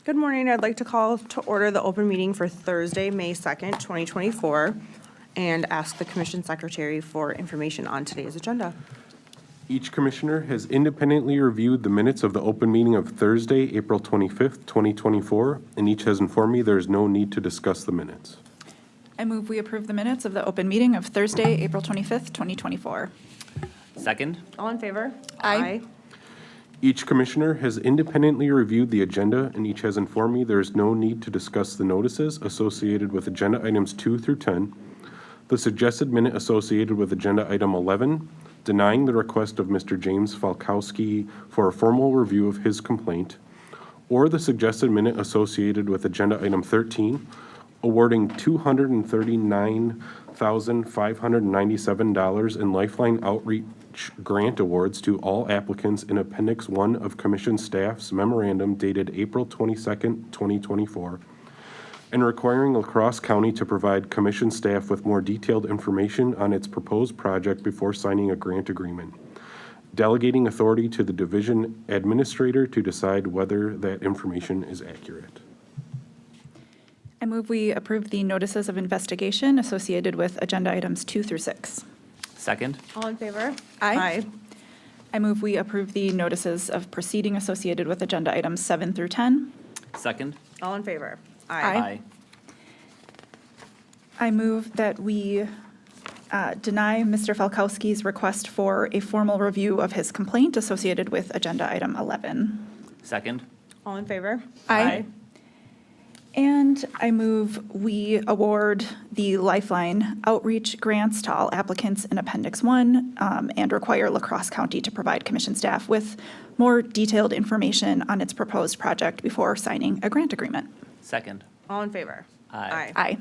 Good morning. I'd like to call to order the open meeting for Thursday, May 2nd, 2024, and ask the Commission Secretary for information on today's agenda. Each commissioner has independently reviewed the minutes of the open meeting of Thursday, April 25th, 2024, and each has informed me there is no need to discuss the minutes. I move we approve the minutes of the open meeting of Thursday, April 25th, 2024. Second. All in favor? Aye. Each commissioner has independently reviewed the agenda, and each has informed me there is no need to discuss the notices associated with agenda items 2 through 10, the suggested minute associated with agenda item 11, denying the request of Mr. James Falkowski for a formal review of his complaint, or the suggested minute associated with agenda item 13, awarding $239,597 in Lifeline Outreach Grant Awards to all applicants in Appendix 1 of Commission Staff's Memorandum dated April 22nd, 2024, and requiring La Crosse County to provide Commission staff with more detailed information on its proposed project before signing a grant agreement, delegating authority to the division administrator to decide whether that information is accurate. I move we approve the notices of investigation associated with agenda items 2 through 6. Second. All in favor? Aye. I move we approve the notices of proceeding associated with agenda items 7 through 10. Second. All in favor? Aye. I move that we deny Mr. Falkowski's request for a formal review of his complaint associated with agenda item 11. Second. All in favor? Aye. And I move we award the Lifeline Outreach Grants to all applicants in Appendix 1 and require La Crosse County to provide Commission staff with more detailed information on its proposed project before signing a grant agreement. Second. All in favor? Aye. Aye.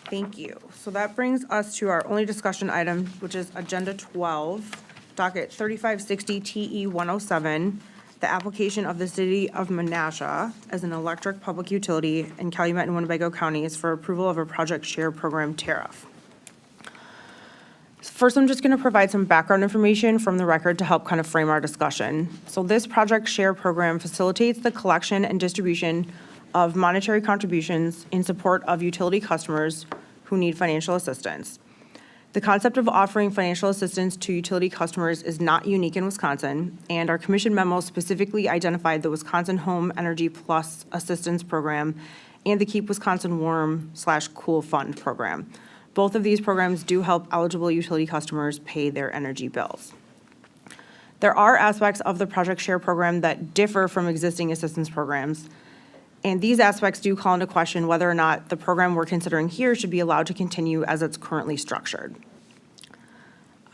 Thank you. So that brings us to our only discussion item, which is Agenda 12, docket 3560 TE 107, the application of the City of Menasha as an electric public utility in Calumet and Winnebago counties for approval of a project share program tariff. First, I'm just going to provide some background information from the record to help kind of frame our discussion. So this project share program facilitates the collection and distribution of monetary contributions in support of utility customers who need financial assistance. The concept of offering financial assistance to utility customers is not unique in Wisconsin, and our commission memo specifically identified the Wisconsin Home Energy Plus Assistance Program and the Keep Wisconsin Warm/Cool Fund program. Both of these programs do help eligible utility customers pay their energy bills. There are aspects of the project share program that differ from existing assistance programs, and these aspects do call into question whether or not the program we're considering here should be allowed to continue as it's currently structured.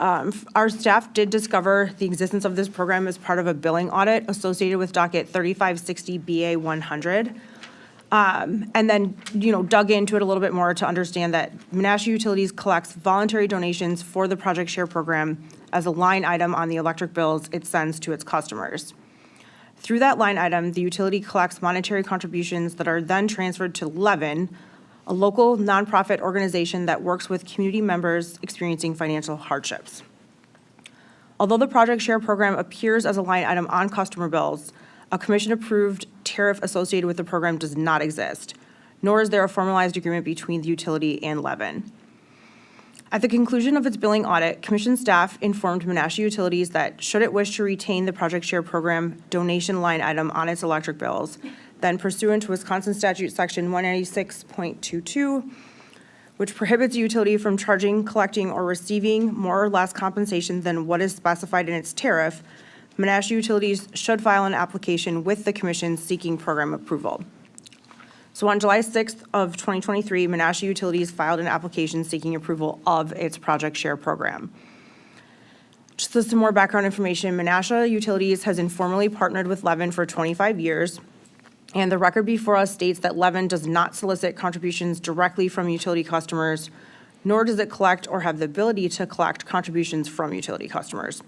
Our staff did discover the existence of this program as part of a billing audit associated with docket 3560 BA 100. And then, dug into it a little bit more to understand that Menasha Utilities collects voluntary donations for the project share program as a line item on the electric bills it sends to its customers. Through that line item, the utility collects monetary contributions that are then transferred to Levin, a local nonprofit organization that works with community members experiencing financial hardships. Although the project share program appears as a line item on customer bills, a commission-approved tariff associated with the program does not exist, nor is there a formalized agreement between the utility and Levin. At the conclusion of its billing audit, Commission staff informed Menasha Utilities that should it wish to retain the project share program donation line item on its electric bills, then pursuant to Wisconsin Statute Section 196.22, which prohibits a utility from charging, collecting, or receiving more or less compensation than what is specified in its tariff, Menasha Utilities should file an application with the Commission seeking program approval. So on July 6th of 2023, Menasha Utilities filed an application seeking approval of its project share program. Just some more background information, Menasha Utilities has informally partnered with Levin for 25 years, and the record before us states that Levin does not solicit contributions directly from utility customers, nor does it collect or have the ability to collect contributions from utility customers.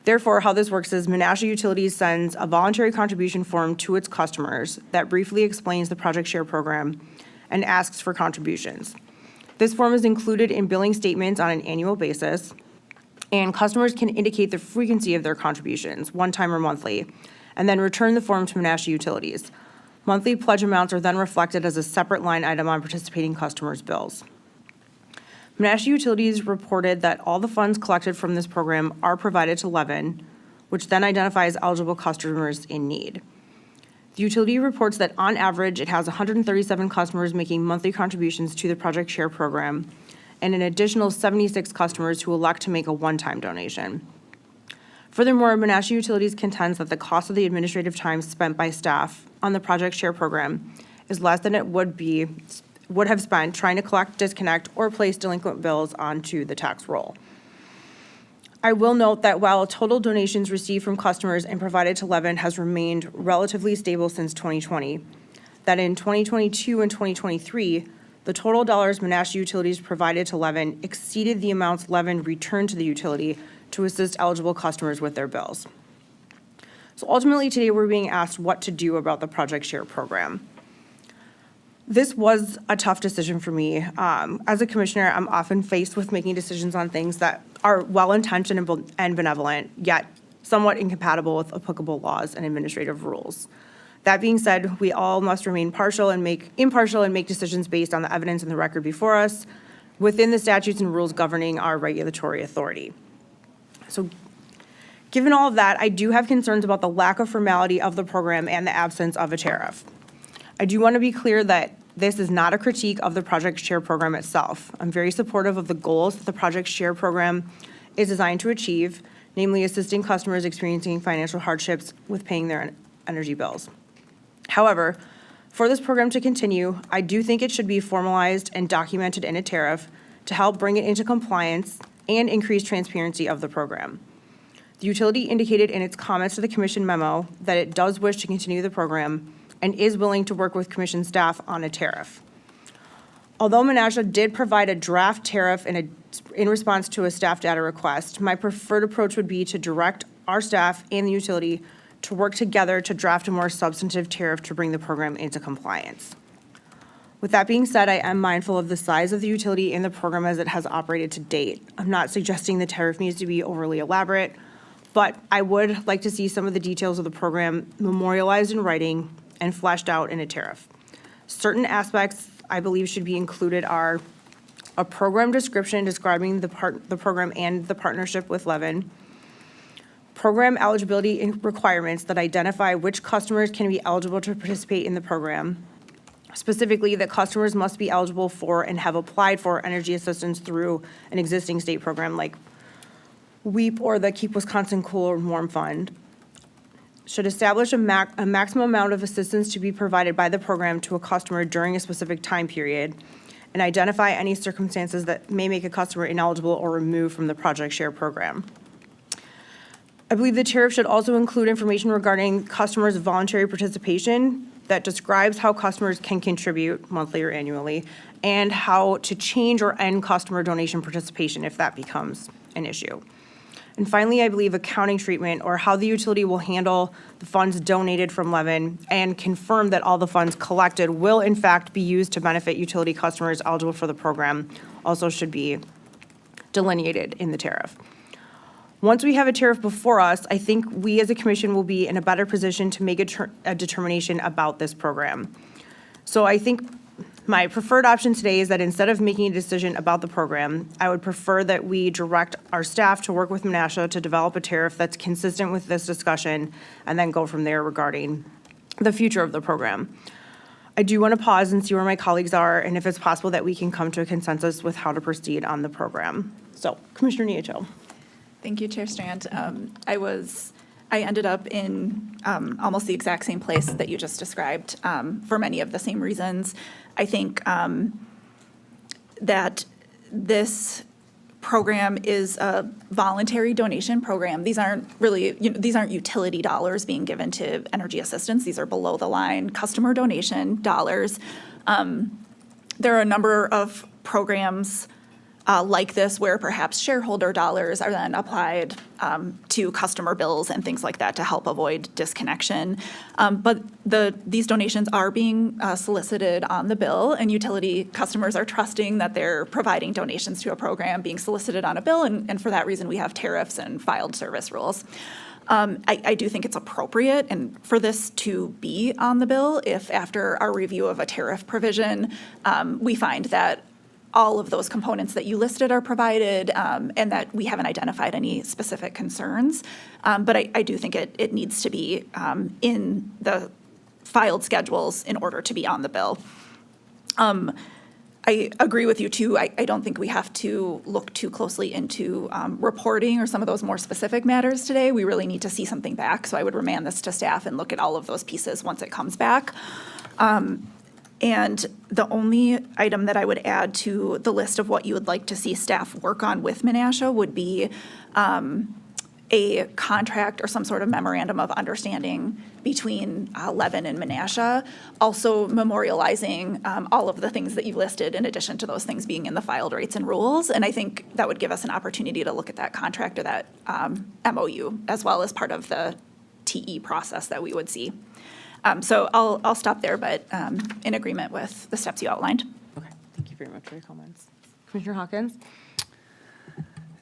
Therefore, how this works is Menasha Utilities sends a voluntary contribution form to its customers that briefly explains the project share program and asks for contributions. This form is included in billing statements on an annual basis, and customers can indicate the frequency of their contributions, one time or monthly, and then return the form to Menasha Utilities. Monthly pledge amounts are then reflected as a separate line item on participating customers' bills. Menasha Utilities reported that all the funds collected from this program are provided to Levin, which then identifies eligible customers in need. The utility reports that on average, it has 137 customers making monthly contributions to the Project Share program, and an additional 76 customers who elect to make a one-time donation. Furthermore, Menasha Utilities contends that the cost of the administrative time spent by staff on the Project Share program is less than it would have spent trying to collect, disconnect, or place delinquent bills onto the tax roll. I will note that while total donations received from customers and provided to Levin has remained relatively stable since 2020, that in 2022 and 2023, the total dollars Menasha Utilities provided to Levin exceeded the amounts Levin returned to the utility to assist eligible customers with their bills. So ultimately, today we're being asked what to do about the Project Share program. This was a tough decision for me. As a commissioner, I'm often faced with making decisions on things that are well-intentioned and benevolent, yet somewhat incompatible with applicable laws and administrative rules. That being said, we all must remain impartial and make decisions based on the evidence and the record before us within the statutes and rules governing our regulatory authority. So given all of that, I do have concerns about the lack of formality of the program and the absence of a tariff. I do want to be clear that this is not a critique of the Project Share program itself. I'm very supportive of the goals that the Project Share program is designed to achieve, namely assisting customers experiencing financial hardships with paying their energy bills. However, for this program to continue, I do think it should be formalized and documented in a tariff to help bring it into compliance and increase transparency of the program. The utility indicated in its comments to the commission memo that it does wish to continue the program and is willing to work with commission staff on a tariff. Although Menasha did provide a draft tariff in response to a staff data request, my preferred approach would be to direct our staff and the utility to work together to draft a more substantive tariff to bring the program into compliance. With that being said, I am mindful of the size of the utility and the program as it has operated to date. I'm not suggesting the tariff needs to be overly elaborate, but I would like to see some of the details of the program memorialized in writing and fleshed out in a tariff. Certain aspects I believe should be included are a program description describing the program and the partnership with Levin, program eligibility requirements that identify which customers can be eligible to participate in the program, specifically that customers must be eligible for and have applied for energy assistance through an existing state program like WEEP or the Keep Wisconsin Cool or Warm Fund, should establish a maximum amount of assistance to be provided by the program to a customer during a specific time period, and identify any circumstances that may make a customer ineligible or removed from the Project Share program. I believe the tariff should also include information regarding customers' voluntary participation that describes how customers can contribute monthly or annually, and how to change or end customer donation participation if that becomes an issue. And finally, I believe accounting treatment or how the utility will handle the funds donated from Levin and confirm that all the funds collected will in fact be used to benefit utility customers eligible for the program also should be delineated in the tariff. Once we have a tariff before us, I think we as a commission will be in a better position to make a determination about this program. So I think my preferred option today is that instead of making a decision about the program, I would prefer that we direct our staff to work with Menasha to develop a tariff that's consistent with this discussion and then go from there regarding the future of the program. I do want to pause and see where my colleagues are and if it's possible that we can come to a consensus with how to proceed on the program. So, Commissioner Nieto. Thank you, Chair Strand. I ended up in almost the exact same place that you just described for many of the same reasons. I think that this program is a voluntary donation program. These aren't really, these aren't utility dollars being given to energy assistance. These are below the line customer donation dollars. There are a number of programs like this where perhaps shareholder dollars are then applied to customer bills and things like that to help avoid disconnection. But these donations are being solicited on the bill, and utility customers are trusting that they're providing donations to a program being solicited on a bill, and for that reason we have tariffs and filed service rules. I do think it's appropriate and for this to be on the bill if after our review of a tariff provision, we find that all of those components that you listed are provided and that we haven't identified any specific concerns. But I do think it needs to be in the filed schedules in order to be on the bill. I agree with you too. I don't think we have to look too closely into reporting or some of those more specific matters today. We really need to see something back. So I would remand this to staff and look at all of those pieces once it comes back. And the only item that I would add to the list of what you would like to see staff work on with Menasha would be a contract or some sort of memorandum of understanding between Levin and Menasha, also memorializing all of the things that you listed in addition to those things being in the filed rates and rules. And I think that would give us an opportunity to look at that contract or that MOU as well as part of the TE process that we would see. So I'll stop there, but in agreement with the steps you outlined. Okay, thank you very much for your comments. Commissioner Hawkins?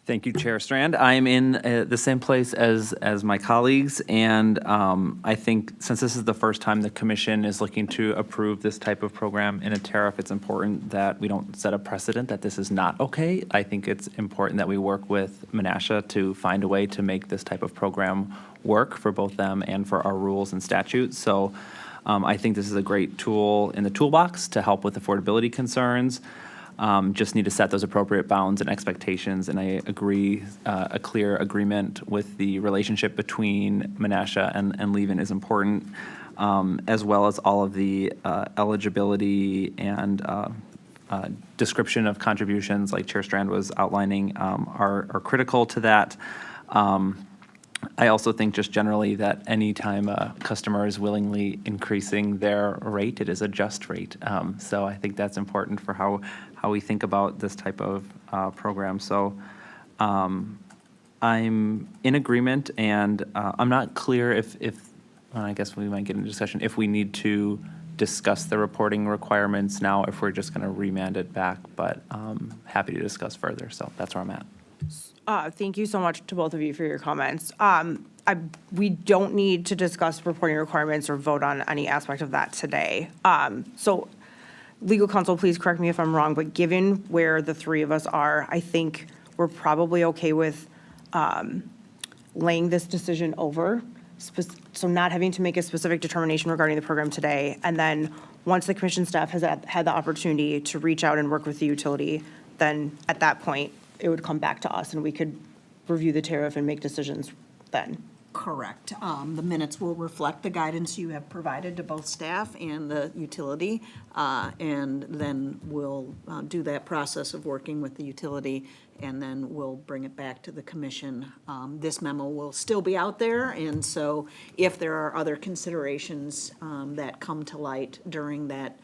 Thank you, Chair Strand. I'm in the same place as my colleagues, and I think since this is the first time the commission is looking to approve this type of program in a tariff, it's important that we don't set a precedent that this is not okay. I think it's important that we work with Menasha to find a way to make this type of program work for both them and for our rules and statutes. So I think this is a great tool in the toolbox to help with affordability concerns. Just need to set those appropriate bounds and expectations, and I agree, a clear agreement with the relationship between Menasha and Levin is important, as well as all of the eligibility and description of contributions, like Chair Strand was outlining, are critical to that. I also think just generally that anytime a customer is willingly increasing their rate, it is a just rate. So I think that's important for how we think about this type of program. So I'm in agreement, and I'm not clear if I guess we might get into discussion, if we need to discuss the reporting requirements now, if we're just going to remand it back, but happy to discuss further. So that's where I'm at. Thank you so much to both of you for your comments. We don't need to discuss reporting requirements or vote on any aspect of that today. So legal counsel, please correct me if I'm wrong, but given where the three of us are, I think we're probably okay with laying this decision over, so not having to make a specific determination regarding the program today. And then once the commission staff has had the opportunity to reach out and work with the utility, then at that point, it would come back to us and we could review the tariff and make decisions then. Correct. The minutes will reflect the guidance you have provided to both staff and the utility, and then we'll do that process of working with the utility, and then we'll bring it back to the commission. This memo will still be out there, and so if there are other considerations that come to light during that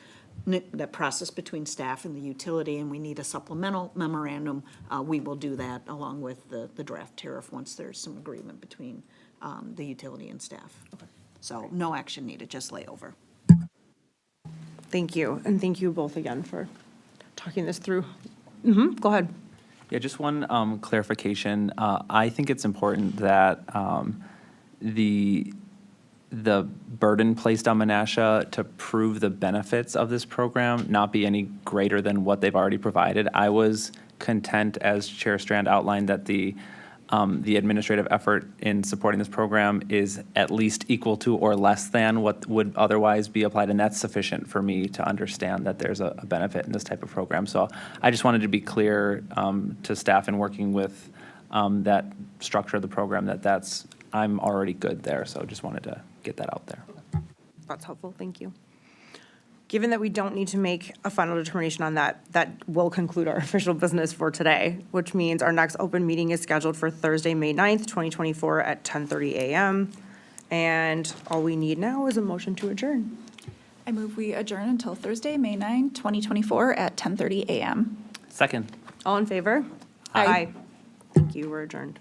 process between staff and the utility, and we need a supplemental memorandum, we will do that along with the draft tariff once there's some agreement between the utility and staff. Okay. So no action needed, just layover. Thank you, and thank you both again for talking this through. Go ahead. Yeah, just one clarification. I think it's important that the burden placed on Menasha to prove the benefits of this program not be any greater than what they've already provided. I was content, as Chair Strand outlined, that the administrative effort in supporting this program is at least equal to or less than what would otherwise be applied, and that's sufficient for me to understand that there's a benefit in this type of program. So I just wanted to be clear to staff in working with that structure of the program I'm already good there, so just wanted to get that out there. That's helpful, thank you. Given that we don't need to make a final determination on that, that will conclude our official business for today, which means our next open meeting is scheduled for Thursday, May 9th, 2024 at 10:30 a.m. And all we need now is a motion to adjourn. I move we adjourn until Thursday, May 9, 2024 at 10:30 a.m. Second. All in favor? Aye. Thank you, we're adjourned.